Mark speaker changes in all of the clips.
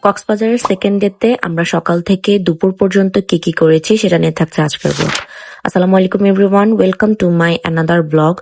Speaker 1: কক্সবাজারের সেকেন্ড ডেতে আমরা সকাল থেকে দুপুর পর্যন্ত কি কি করেছি সেটা নিয়ে থাকছে আজকের ব্লগ। আসসালামু আলাইকুম everyone, welcome to my another blog.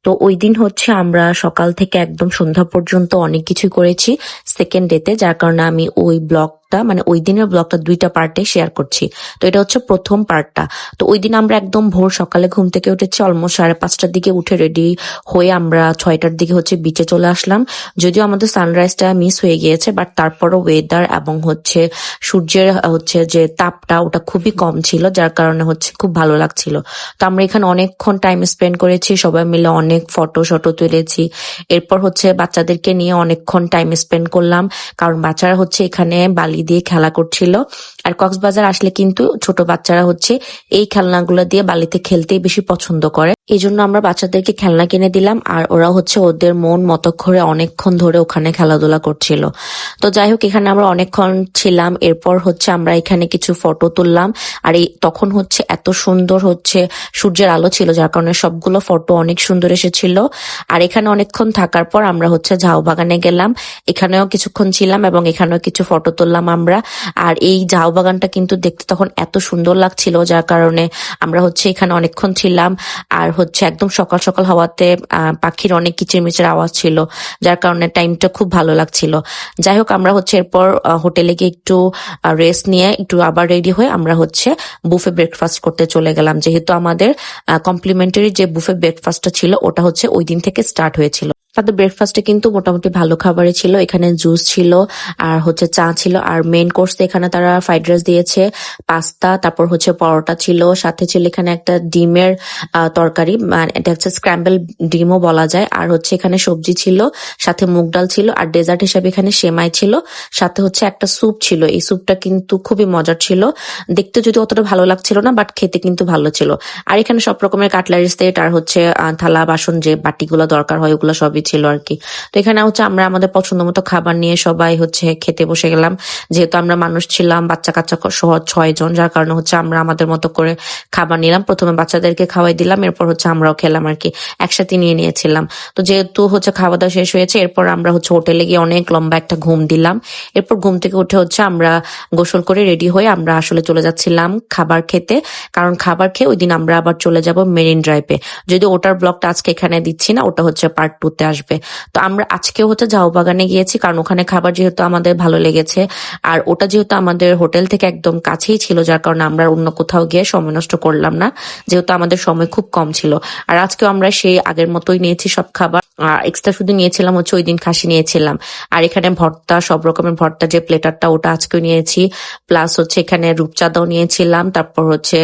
Speaker 1: তো ওই দিন হচ্ছে আমরা সকাল থেকে একদম সন্ধ্যা পর্যন্ত অনেক কিছু করেছি সেকেন্ড ডেতে, যার কারণে আমি ওই ব্লগটা মানে ওই দিনের ব্লগটা দুইটা পার্টে শেয়ার করছি। তো এটা হচ্ছে প্রথম পার্টটা। তো ওই দিন আমরা একদম ভোর সকালে ঘুম থেকে উঠেছি, অলমোস্ট 5:30টার দিকে উঠে রেডি হয়ে আমরা 6টার দিকে হচ্ছে বিচে চলে আসলাম। যদিও আমাদের সানরাইজটা মিস হয়ে গিয়েছে, বাট তারপরও ওয়েদার এবং হচ্ছে সূর্যের হচ্ছে যে তাপটা ওটা খুবই কম ছিল, যার কারণে হচ্ছে খুব ভালো লাগছিল। তো আমরা এখানে অনেকক্ষণ টাইম স্পেন্ড করেছি, সবাই মিলে অনেক ফটো তুলেছি। এরপর হচ্ছে বাচ্চাদেরকে নিয়ে অনেকক্ষণ টাইম স্পেন্ড করলাম, কারণ বাচ্চারা হচ্ছে এখানে বালি দিয়ে খেলা করছিল। আর কক্সবাজার আসলে কিন্তু ছোট বাচ্চারা হচ্ছে এই খেলনাগুলো দিয়ে বালিতে খেলতেই বেশি পছন্দ করে। এই জন্য আমরা বাচ্চাদেরকে খেলনা কিনে দিলাম, আর ওরা হচ্ছে ওদের মন মতো করে অনেকক্ষণ ধরে ওখানে খেলাধুলা করছিল। তো যাই হোক, এখানে আমরা অনেকক্ষণ ছিলাম। এরপর হচ্ছে আমরা এখানে কিছু ফটো তুললাম, আর এই তখন হচ্ছে এত সুন্দর হচ্ছে সূর্যের আলো ছিল, যার কারণে সবগুলো ফটো অনেক সুন্দর এসেছিল। আর এখানে অনেকক্ষণ থাকার পর আমরা হচ্ছে ঝাউ বাগানে গেলাম, এখানেও কিছুক্ষণ ছিলাম এবং এখানেও কিছু ফটো তুললাম আমরা। আর এই ঝাউ বাগানটা কিন্তু দেখতে তখন এত সুন্দর লাগছিল, যার কারণে আমরা হচ্ছে এখানে অনেকক্ষণ ছিলাম। আর হচ্ছে একদম সকাল সকাল হওয়াতে পাখির অনেক কিচিরমিচির আওয়াজ ছিল, যার কারণে টাইমটা খুব ভালো লাগছিল। যাই হোক, আমরা হচ্ছে এরপর হোটেলে গিয়ে একটু রেস্ট নিয়ে একটু আবার রেডি হয়ে আমরা হচ্ছে বুফে ব্রেকফাস্ট করতে চলে গেলাম, যেহেতু আমাদের কমপ্লিমেন্টারি যে বুফে ব্রেকফাস্টটা ছিল ওটা হচ্ছে ওই দিন থেকে স্টার্ট হয়েছিল। তাদের ব্রেকফাস্টে কিন্তু মোটামুটি ভালো খাবারই ছিল, এখানে জুস ছিল আর হচ্ছে চা ছিল। আর মেইন কোর্সে এখানে তারা ফ্রাইড রাইস দিয়েছে, পাস্তা, তারপর হচ্ছে পরোটা ছিল, সাথে ছিল এখানে একটা ডিমের তরকারি, মানে এটা হচ্ছে স্ক্র্যাম্বল ডিমও বলা যায়। আর হচ্ছে এখানে সবজি ছিল, সাথে মুগ ডাল ছিল, আর ডেজার্ট হিসাবে এখানে সেমাই ছিল, সাথে হচ্ছে একটা স্যুপ ছিল। এই স্যুপটা কিন্তু খুবই মজার ছিল, দেখতে যদি অতটা ভালো লাগছিল না, বাট খেতে কিন্তু ভালো ছিল। আর এখানে সব রকমের কাটলারি সেট আর হচ্ছে থালা বাসন যে বাটিগুলো দরকার হয় ওগুলো সবই ছিল আর কি। তো এখানে হচ্ছে আমরা আমাদের পছন্দ মতো খাবার নিয়ে সবাই হচ্ছে খেতে বসে গেলাম, যেহেতু আমরা মানুষ ছিলাম বাচ্চা কাচ্চা সহ 6 জন, যার কারণে হচ্ছে আমরা আমাদের মতো করে খাবার নিলাম। প্রথমে বাচ্চাদেরকে খাওয়াই দিলাম, এরপর হচ্ছে আমরাও খেলাম আর কি, একসাথে নিয়ে নিয়েছিলাম। তো যেহেতু হচ্ছে খাওয়া দাওয়া শেষ হয়েছে, এরপর আমরা হচ্ছে হোটেলে গিয়ে অনেক লম্বা একটা ঘুম দিলাম। এরপর ঘুম থেকে উঠে হচ্ছে আমরা গোসল করে রেডি হয়ে আমরা আসলে চলে যাচ্ছিলাম খাবার খেতে, কারণ খাবার খেয়ে ওই দিন আমরা আবার চলে যাব মেরিন ড্রাইভে। যদি ওটার ব্লগটা আজকে এখানে দিচ্ছি না, ওটা হচ্ছে পার্ট 2-তে আসবে। তো আমরা আজকেও হচ্ছে ঝাউ বাগানে গিয়েছি, কারণ ওখানে খাবার যেহেতু আমাদের ভালো লেগেছে, আর ওটা যেহেতু আমাদের হোটেল থেকে একদম কাছেই ছিল, যার কারণে আমরা অন্য কোথাও গিয়ে সময় নষ্ট করলাম না, যেহেতু আমাদের সময় খুব কম ছিল। আর আজকেও আমরা সেই আগের মতোই নিয়েছি সব খাবার, আর এক্সট্রা শুধু নিয়েছিলাম হচ্ছে ওই দিন খাসি নিয়েছিলাম। আর এখানে ভর্তা, সব রকমের ভর্তা যে প্লেটারটা ওটা আজকেও নিয়েছি, প্লাস হচ্ছে এখানে রূপচাঁদাও নিয়েছিলাম, তারপর হচ্ছে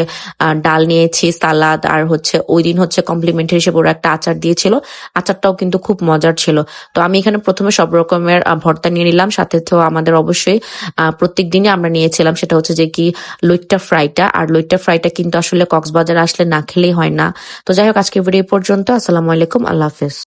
Speaker 1: ডাল নিয়েছি, সালাদ, আর হচ্ছে ওই দিন হচ্ছে কমপ্লিমেন্টারি হিসেবে ওরা একটা আচার দিয়েছিল, আচারটাও কিন্তু খুব মজার ছিল। তো আমি এখানে প্রথমে সব রকমের ভর্তা নিয়ে নিলাম, সাথে তো আমাদের অবশ্যই প্রত্যেক দিনই আমরা নিয়েছিলাম সেটা হচ্ছে যে কি লইট্টা ফ্রাইটা। আর লইট্টা ফ্রাইটা কিন্তু আসলে কক্সবাজার আসলে না খেলেই হয় না। তো যাই হোক, আজকে ভিডিও পর্যন্ত। আসসালামু আলাইকুম, আল্লাহ হাফেজ।